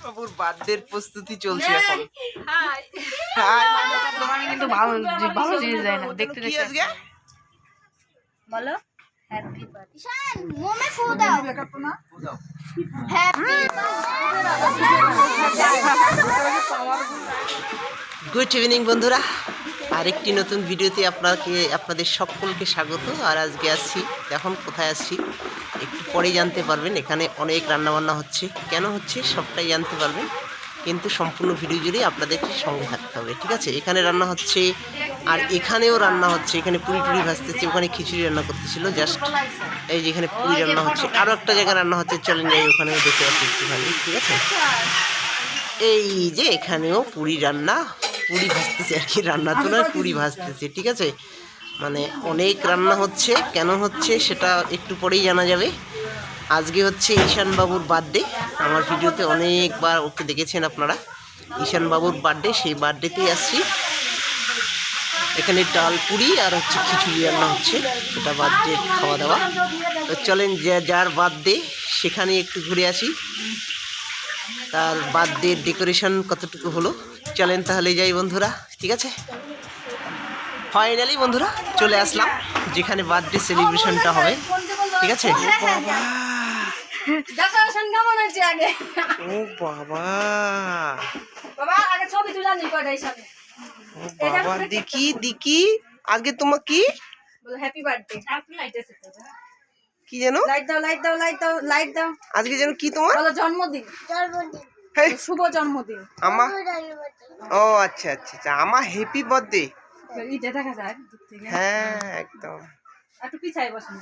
বাবুর বার্থডের প্রস্তুতি চলছে এখন। দোকানে কিন্তু ভালো ভালো জিনিস দেয় না, দেখতে কি আজকে বলো হ্যাপি বার্থডে ঈশান মোমে ফু দাও হ্যাপি গুড ইভিনিং বন্ধুরা, আরেকটি নতুন ভিডিওতে আপনাদের সকলকে স্বাগত। আর আজকে আসছি, এখন কোথায় আসছি একটু পরে জানতে পারবেন। এখানে অনেক রান্নাবান্না হচ্ছে, কেন হচ্ছে সবটাই জানতে পারবেন, কিন্তু সম্পূর্ণ ভিডিও জুড়ে আপনাদেরকে সঙ্গে থাকতে হবে, ঠিক আছে? এখানে রান্না হচ্ছে আর এখানেও রান্না হচ্ছে। এখানে পুরি টুরি ভাজতেছে, ওখানে খিচুড়ি রান্না করতেছিল জাস্ট। এই যে এখানে পুরি রান্না হচ্ছে, আরও একটা জায়গায় রান্না হচ্ছে, চলেন যাই ওখানেও দেখে আসি একটুখানি, ঠিক আছে? এই যে এখানেও পুরি রান্না, পুরি ভাজতেছে আর কি, রান্না তো নয় পুরি ভাজতেছে, ঠিক আছে? মানে অনেক রান্না হচ্ছে, কেন হচ্ছে সেটা একটু পরেই জানা যাবে। আজকে হচ্ছে ঈশান বাবুর বার্থডে। আমার ভিডিওতে অনেকবার ওকে দেখেছেন আপনারা, ঈশান বাবুর বার্থডে, সেই বার্থডেতেই আসছি। এখানে ডাল পুরি আর হচ্ছে খিচুড়ি রান্না হচ্ছে, এটা বার্থডে খাওয়া দাওয়া। তো চলেন যার বার্থডে সেখানে একটু ঘুরে আসি, তার বার্থডে ডেকোরেশন কতটুকু হলো। চলেন তাহলে যাই বন্ধুরা, ঠিক আছে? ফাইনালি বন্ধুরা চলে আসলাম যেখানে বার্থডে সেলিব্রেশনটা হবে, ঠিক আছে? ডেকোরেশন কেমন হয়েছে আগে? ও বাবা, বাবা আগে ছবি তুলে নি কয়টা হিসাবে। ও বাবা, দেখি দেখি আজকে তোমার কি বলো হ্যাপি বার্থডে। লাইট আছে তো, কি যেন লাইট দাও লাইট দাও লাইট দাও লাইট দাও। আজকে যেন কি তোমার বলো জন্মদিন, হেই, শুভ জন্মদিন। আমা ও আচ্ছা আচ্ছা আচ্ছা, আমার হ্যাপি বার্থডে। ইটা দেখা যায় দূর থেকে। হ্যাঁ একদম। একটু পিছাই বসুন,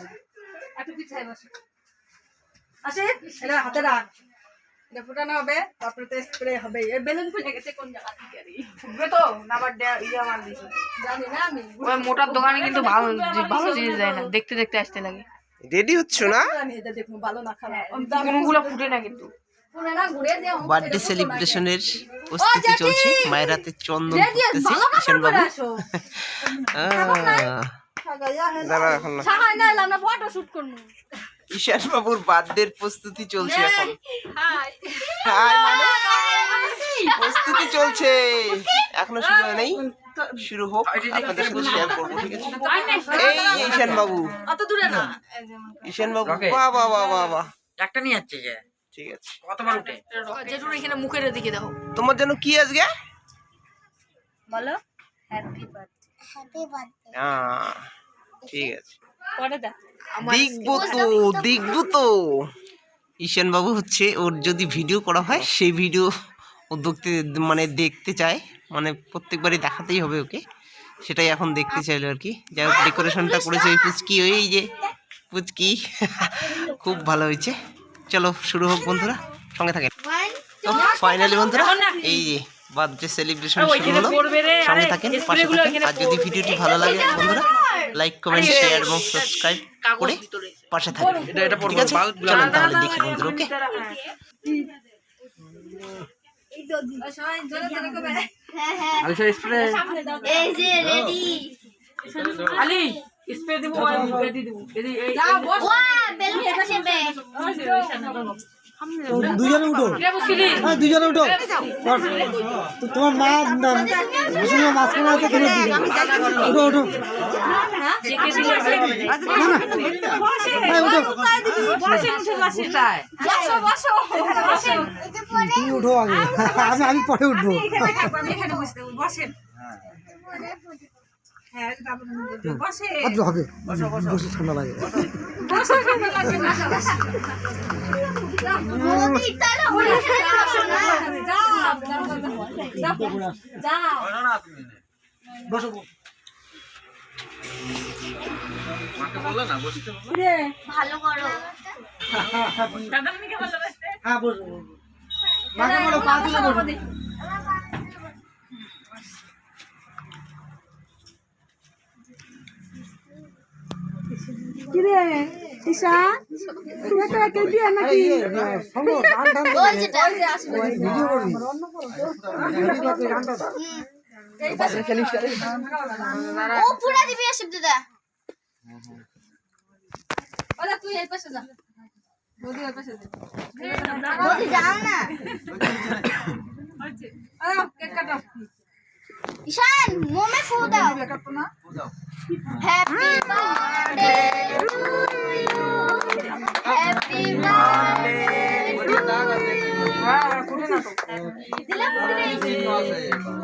একটু পিছাই বসুন। আসে এটা হাতে রাখ, এটা ফুটানো হবে, তারপরে তো স্প্রে হবে। এই বেলুন ফুটে গেছে কোন জায়গা থেকে? আরে ফুটবে তো না, আবার ইয়া মার দিছে জানি না আমি। ওই মোটার দোকানে কিন্তু ভালো ভালো জিনিস দেয় না, দেখতে দেখতে আসতে লাগে। রেডি হচ্ছ না? আমি এটা দেখুন ভালো না খারাপ, কোনগুলো ফুটে না কিন্তু। ফুটে না, ঘুরে দিও। বার্থডে সেলিব্রেশনের প্রস্তুতি চলছে, মায়ের হাতে চন্দন করতেছে ঈশান বাবু। দাঁড়া এখন না, সাহাই না এলাম না, ফটো শুট করব। ঈশান বাবুর বার্থডের প্রস্তুতি চলছে এখন। হাই হাই মানে প্রস্তুতি চলছে, এখনো শুরু হয় নাই, শুরু হোক, আপনাদের সাথে শেয়ার করবো, ঠিক আছে? এই ঈশান বাবু, অত দূরে না। ঈশান বাবু, বাহ বাহ বাহ বাহ বাহ, একটা নিয়ে যাচ্ছে যে, ঠিক আছে। কতবার উঠে যেটুকু এখানে মুখের দিকে দেখো। তোমার জন্য কি আজকে বলো হ্যাপি বার্থডে। ঠিক আছে, পরে দা দেখবো তো দেখবো তো। ঈশান বাবু হচ্ছে, ওর যদি ভিডিও করা হয় সেই ভিডিও ও দেখতে চায়, মানে প্রত্যেকবারই দেখাতেই হবে ওকে, সেটাই এখন দেখতে চাইলো আর কি। যাই হোক, ডেকোরেশনটা করেছে ওই পুচকি, ওই যে পুচকি, খুব ভালো হয়েছে। চলো শুরু হোক বন্ধুরা, সঙ্গে থাকেন। তো ফাইনালি বন্ধুরা এই যে বার্থডে সেলিব্রেশন শুরু হলো, সঙ্গে থাকেন, পাশে থাকেন। আর যদি ভিডিওটি ভালো লাগে বন্ধুরা, লাইক কমেন্ট শেয়ার এবং সাবস্ক্রাইব করে পাশে থাকবেন, ঠিক আছে? চলুন তাহলে দেখি বন্ধুরা, ওকে? এই যে রেডি আলি স্প্রে দেব, রেডি দেব, এই ওয়া বেলুন ফাটাবে দুজনে উঠো, হ্যাঁ দুজনে উঠো। তোমার মা বসুন, মাঝখানে আছে, তুমি উঠো উঠো, হ্যাঁ উঠো, তুমি উঠো আগে, আমি পরে উঠবো। হবে বসে ঠান্ডা লাগে। ভালো করো হ্যাঁ বসো, মাকে বলো পা তুলে বসো। কিরে ঈশা তুমি একটা একা দিয়ে নাকি? শোনো, গান টান ওই যেটা ভিডিও করবি, গানটা দাও। ও পুরা দিবি আসিফ দাদা ওরা তুই এই পাশে যা বৌদি ওই পাশে যা বৌদি যাও না আরে কেক কাটো ঈশান মোমে ফু দাও কাটো না happy birthday to you happy birthday হ্যাঁ ফুটে না তো দিলে ফুটে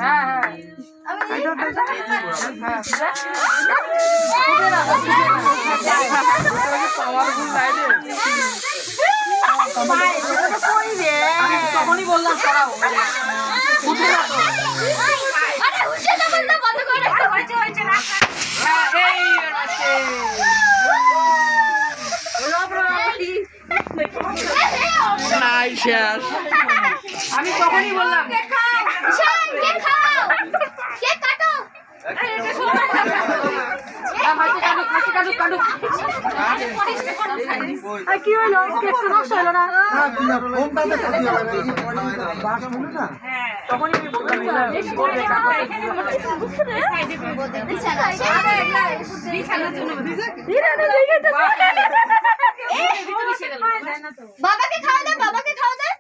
হ্যাঁ হ্যাঁ আমি পাওয়ারফুল লাইটে তখনই বললাম সরাও ফুটে না তো আরে উঠে না বলতে বন্ধ করে রাখো হয়েছে না এই আছে নাই শেষ আমি তখনই বললাম ঈশান কেক খাও কেক কাটো কি হলো কেক তো নষ্ট হলো না ফোনটাতে ক্ষতি হবে বাস মনে না তখনই আমি বললাম বাবাকে খাওয়া দাও বাবাকে খাওয়া দাও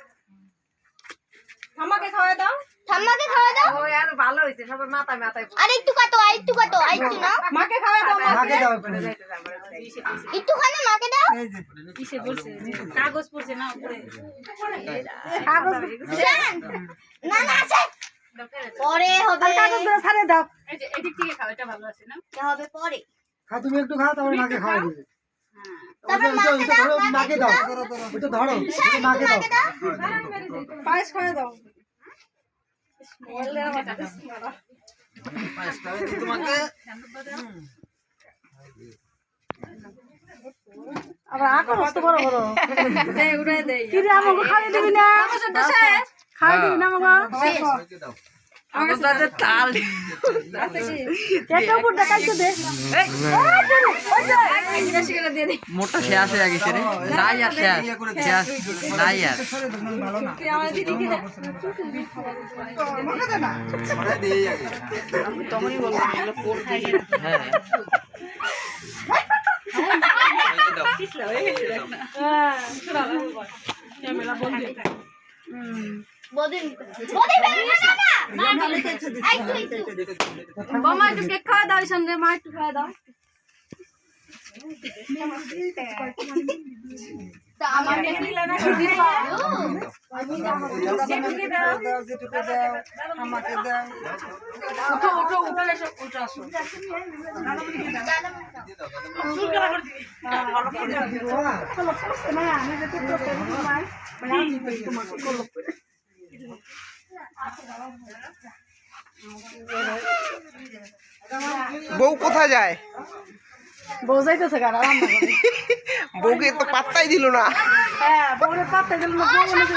আমাকে খাওয়া দাও ঠাম্মাকে খাওয়া দাও ও আর ভালো হইছে সবার মাথায় মাথায় আর একটু কাটো আরেকটু না মাকে খাওয়া দাও মাকে দাও একটু খানে মাকে দাও এই যে কাগজ পড়ছে না উপরে ঈশান না না আছে পরে হবে কাগজ গুলো ছাড়ে দাও এদিক থেকে খাও, এটা ভালো আছে না? হবে পরে খা তুমি একটু খাও তারপর মাকে খাওয়া দিবে তারপর মাকে দাও মাকে দাও এটা ধরো এটা মাকে দাও পায়েস খাওয়া দাও আবার আকর মস্ত বড় বড় দেই উড়াই দেই কি রে আমাকে খাইয়ে দিবি না খাইয়ে দিবি না আমাকে আমাকে দাদা তাল আছে কি কেটে উপর দেখাইছো দে এই বেশি করে দিয়ে দে মোটা শেষ হয়ে গেছে রে নাই আর শেষ শেষ নাই আর কি আমার দিদি কি দে আমাকে দে না তখনই বললাম এগুলো কোর খাই হ্যাঁ বদিন বেরোনো না না বাবা একটু কেক খাওয়া দাও সামনে মা একটু খাওয়া দাও তা আমাকে দিলা না কি আমাকে দাও উঠো উঠো উঠো এসো উঠো আসো বউ কোথায় যায় বউ যাইতেছে গাড়া রান্না করে বউকে তো পাত্তাই দিল না হ্যাঁ বউরে পাতে দিল না বউ বলেছে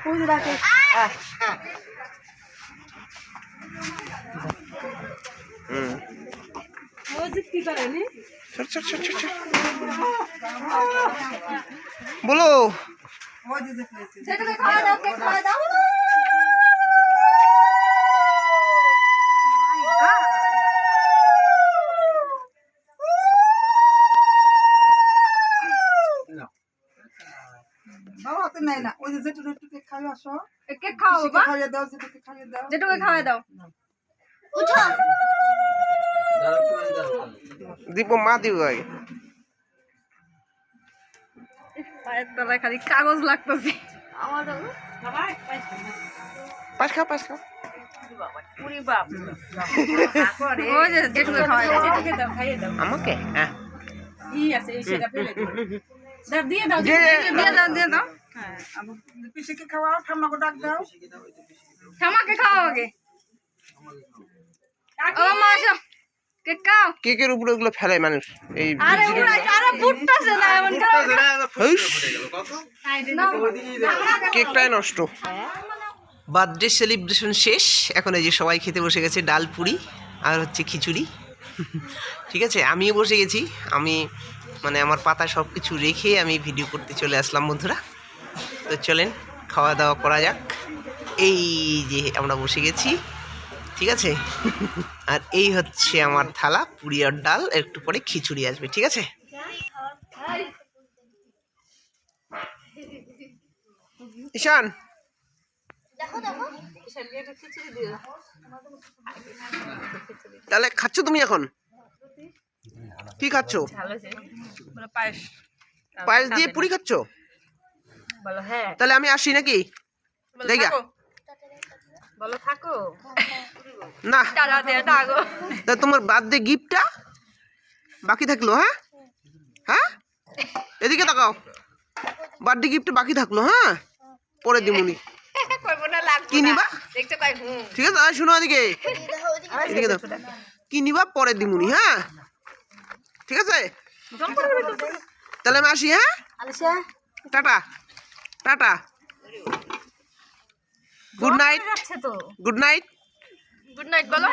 বুঝে রাখে হুম ও যে কি করে নি চল চল চল চল চল। বলো সেটাকে খাওয়া দাও কেক খাওয়া দাও বাবা তো নাই না ওই যে যেটুকু একটু কেক খাইয়ে আসো কেক খাও বাবা খাইয়ে দাও যেটুকু খাইয়ে দাও যেটুকু খাওয়া দাও উঠো দিব মা দিব আগে পায়ের তলায় খালি কাগজ লাগতেছে পাঁচ খাও পাঁচ খাও ওই যে যেটুকু খাওয়া দাও এদিকে দাও, খাইয়ে দাও। আমাকে হ্যাঁ ই আছে, এই সেটা ফেলে দিও। দাও, দিয়ে দাও, যে- দিয়ে দাও দিয়ে দাও পিসিকে খাওয়াও ঠাম্মাকে ডাক দাও ঠামাকে খাও আগে ও মা আসো কেক খাও কেকের উপরে ওগুলো ফেলে মানুষ এই আরে উড়াই আরে ফুটতাছে না এমন খাও হুস, কেকটাই নষ্ট বার্থডে সেলিব্রেশন শেষ এখন এই যে সবাই খেতে বসে গেছে ডাল পুরি আর হচ্ছে খিচুড়ি ঠিক আছে আমিও বসে গেছি আমি মানে আমার পাতায় সব কিছু রেখে আমি ভিডিও করতে চলে আসলাম বন্ধুরা তো চলেন খাওয়া দাওয়া করা যাক এই যে আমরা বসে গেছি ঠিক আছে আর এই হচ্ছে আমার থালা পুরি আর ডাল একটু পরে খিচুড়ি আসবে ঠিক আছে ঈশান তাহলে খাচ্ছ তুমি এখন কি খাচ্ছ বলো পায়েস পায়েস দিয়ে পুরি খাচ্ছ বলো হ্যাঁ তাহলে আমি আসি নাকি বলো দেখা থাকো। বলো থাকো না টাকা দিয়ে থাকো তা তোমার বার্থডে গিফটটা বাকি থাকলো হ্যাঁ হ্যাঁ এদিকে তাকাও বার্থডে গিফট বাকি থাকলো হ্যাঁ পরে দিমুনি কইবো না লাগবে কি নিবা দেখতে কই ঠিক আছে শুনো এদিকে এদিকে দাও কি নিবা পরে দিমুনি হ্যাঁ ঠিক আছে তাহলে আমি আসি হ্যাঁ Alisha tata tata good night যাচ্ছে তো গুড নাইট গুড নাইট বলো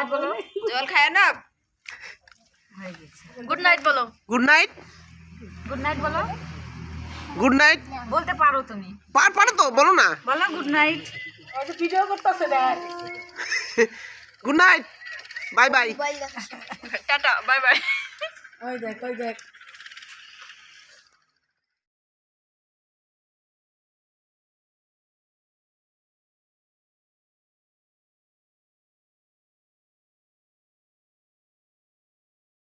জল খায় না গুড নাইট বলো গুড নাইট গুড নাইট বলো গুড নাইট বলতে পারো তুমি পারো তো বলো না বলো গুড নাইট ভিডিও করতেছে দেখ good night bye bye mobile দেখা টাটা বাই বাই ওই দেখ